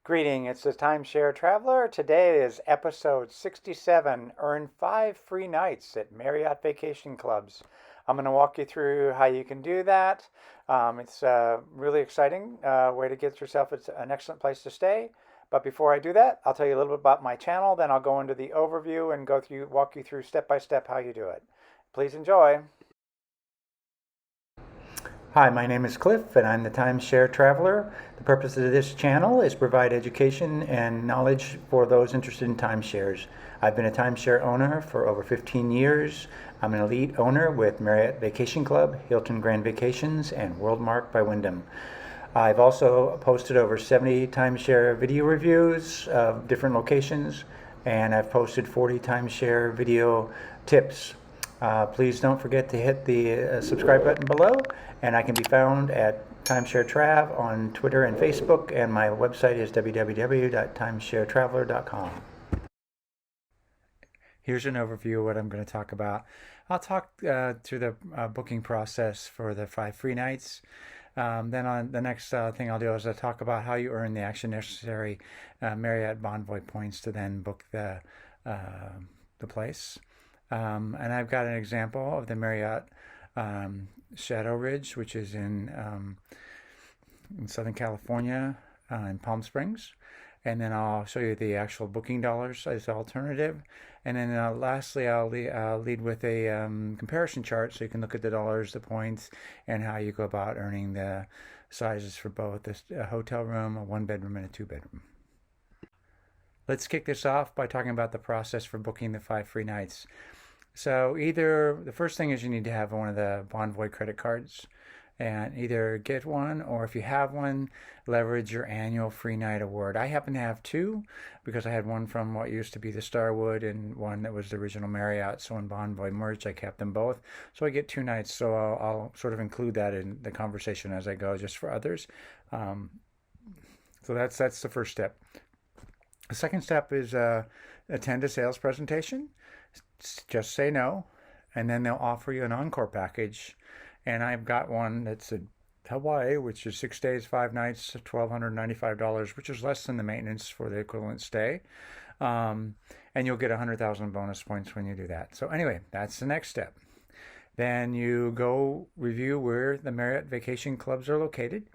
Greeting, it's the Timeshare Traveler. Today is episode 67. Earn 5 free nights at Marriott Vacation Clubs. I'm going to walk you through how you can do that. It's a really exciting way to get yourself. It's an excellent place to stay. But before I do that, I'll tell you a little bit about my channel. Then I'll go into the overview and walk you through step by step how you do it. Please enjoy. Hi, my name is Cliff and I'm the Timeshare Traveler. The purpose of this channel is to provide education and knowledge for those interested in timeshares. I've been a timeshare owner for over 15 years. I'm an elite owner with Marriott Vacation Club, Hilton Grand Vacations, and Worldmark by Wyndham. I've also posted over 70 timeshare video reviews of different locations, and I've posted 40 timeshare video tips. Please don't forget to hit the subscribe button below, and I can be found at Timeshare Trav on Twitter and Facebook, and my website is www.timesharetraveler.com. Here's an overview of what I'm going to talk about. I'll talk through the booking process for the 5 free nights. Then on the next thing I'll do is I'll talk about how you earn the actual necessary Marriott Bonvoy points to then book the place. And I've got an example of the Marriott Shadow Ridge, which is in Southern California, in Palm Springs. And then I'll show you the actual booking dollars as alternative. And then lastly, I'll lead with a comparison chart so you can look at the dollars, the points, and how you go about earning the sizes for both a hotel room, a 1-bedroom, and a 2-bedroom. Let's kick this off by talking about the process for booking the 5 free nights. So the first thing is you need to have one of the Bonvoy credit cards, and either get one, or if you have one, leverage your annual free night award. I happen to have 2 because I had one from what used to be the Starwood and one that was the original Marriott. So when Bonvoy merged, I kept them both. So I get 2 nights. So I'll sort of include that in the conversation as I go, just for others. So that's the first step. The second step is attend a sales presentation. Just say no, and then they'll offer you an Encore package. And I've got one that's in Hawaii, which is 6 days, 5 nights, $1,295, which is less than the maintenance for the equivalent stay. And you'll get 100,000 bonus points when you do that. So anyway, that's the next step. Then you go review where the Marriott Vacation Clubs are located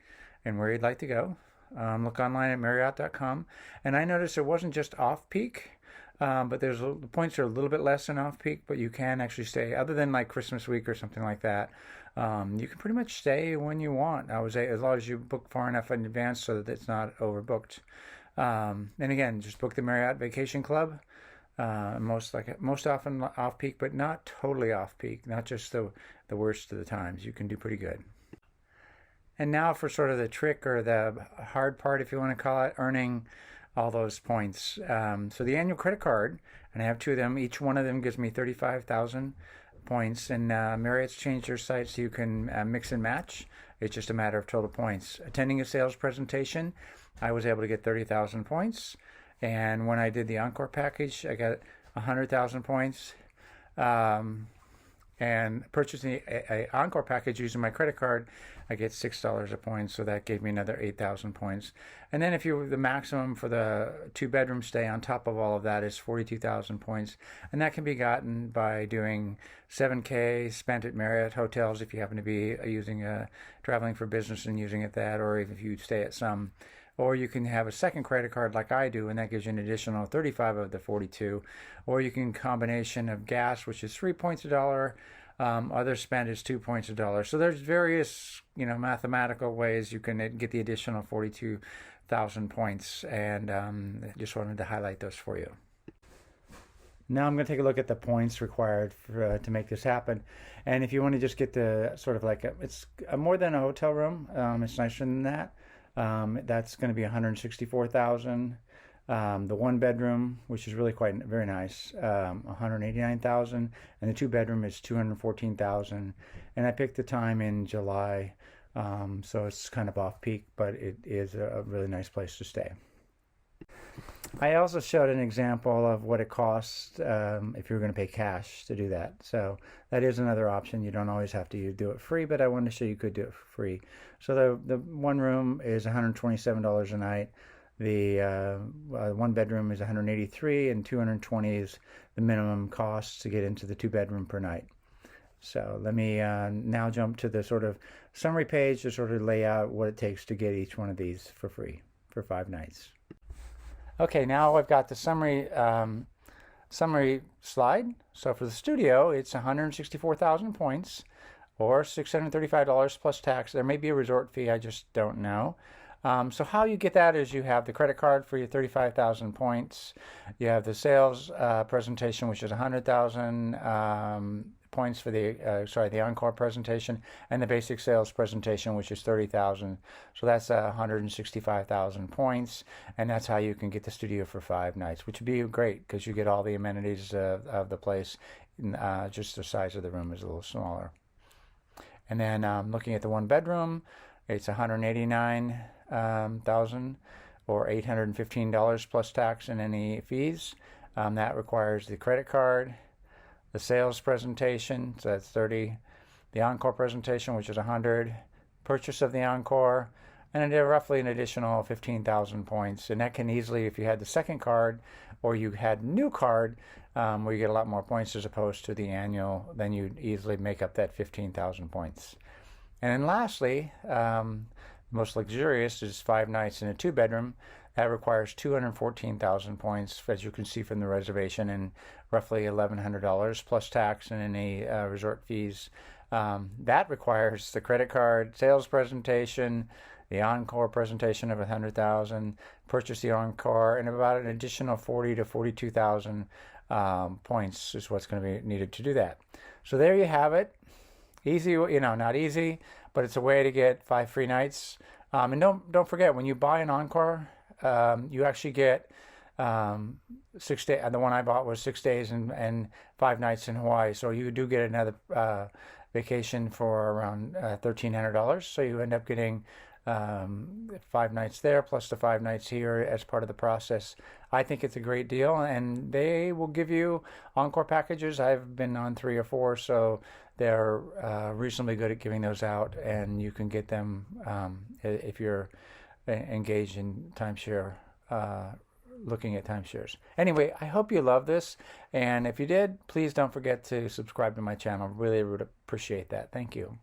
and where you'd like to go. Look online at Marriott.com. And I noticed it wasn't just off-peak, but the points are a little bit less than off-peak, but you can actually stay, other than like Christmas week or something like that. You can pretty much stay when you want. I would say as long as you book far enough in advance so that it's not overbooked. And again, just book the Marriott Vacation Club. Most often off-peak, but not totally off-peak, not just the worst of the times. You can do pretty good. And now for sort of the trick, or the hard part, if you want to call it, earning all those points. So the annual credit card, and I have 2 of them. Each one of them gives me 35,000 points. And Marriott's changed their site so you can mix and match. It's just a matter of total points. Attending a sales presentation, I was able to get 30,000 points. And when I did the Encore package, I got 100,000 points. And purchasing a Encore package using my credit card, I get $6 a point, so that gave me another 8,000 points. And then the maximum for the 2-bedroom stay on top of all of that is 42,000 points, and that can be gotten by doing $7K spent at Marriott hotels if you happen to be traveling for business and using it that, or if you stay at some. Or you can have a second credit card like I do, and that gives you an additional 35 of the 42. Or you can combination of gas, which is 3 points a dollar. Other spend is 2 points a dollar. So there's various, mathematical ways you can get the additional 42,000 points. And just wanted to highlight those for you. Now I'm going to take a look at the points required to make this happen. And if you want to just get the sort of like it's more than a hotel room. It's nicer than that. That's going to be 164,000. The 1-bedroom, which is really very nice, 189,000, and the 2-bedroom is 214,000. And I picked the time in July, so it's kind of off peak, but it is a really nice place to stay. I also showed an example of what it costs if you're going to pay cash to do that. So that is another option. You don't always have to do it free, but I wanted to show you could do it for free. So the 1 room is $127 a night. The one bedroom is 183, and 220 is the minimum cost to get into the 2 bedroom per night. So let me now jump to the sort of summary page to sort of lay out what it takes to get each one of these for free for 5 nights. Okay, now I've got the summary slide. So for the studio, it's 164,000 points, or $635 plus tax. There may be a resort fee, I just don't know. So how you get that is you have the credit card for your 35,000 points. You have the sales presentation, which is 100,000 points for the Encore presentation, and the basic sales presentation, which is 30,000. So that's 165,000 points, and that's how you can get the studio for 5 nights, which would be great because you get all the amenities of the place. Just the size of the room is a little smaller. And then looking at the 1 bedroom, it's 189,000 or $815 plus tax and any fees. That requires the credit card, the sales presentation, so that's 30, the Encore presentation, which is 100, purchase of the Encore, and then roughly an additional 15,000 points. And that can easily, if you had the second card or you had a new card where you get a lot more points as opposed to the annual, then you'd easily make up that 15,000 points. And then lastly, most luxurious is 5 nights in a 2 bedroom. That requires 214,000 points, as you can see from the reservation, and roughly $1,100 plus tax and any resort fees. That requires the credit card, sales presentation, the Encore presentation of 100,000, purchase the Encore, and about an additional 40 to 42,000 points is what's going to be needed to do that. So there you have it. Easy, not easy, but it's a way to get 5 free nights. And don't forget, when you buy an Encore, you actually get 6 days. The one I bought was 6 days and 5 nights in Hawaii. So you do get another vacation for around $1,300. So you end up getting 5 nights there plus the 5 nights here as part of the process. I think it's a great deal, and they will give you Encore packages. I've been on 3 or 4, so they're reasonably good at giving those out, and you can get them if you're engaged in timeshare, looking at timeshares. Anyway, I hope you love this, and if you did, please don't forget to subscribe to my channel. Really would appreciate that. Thank you.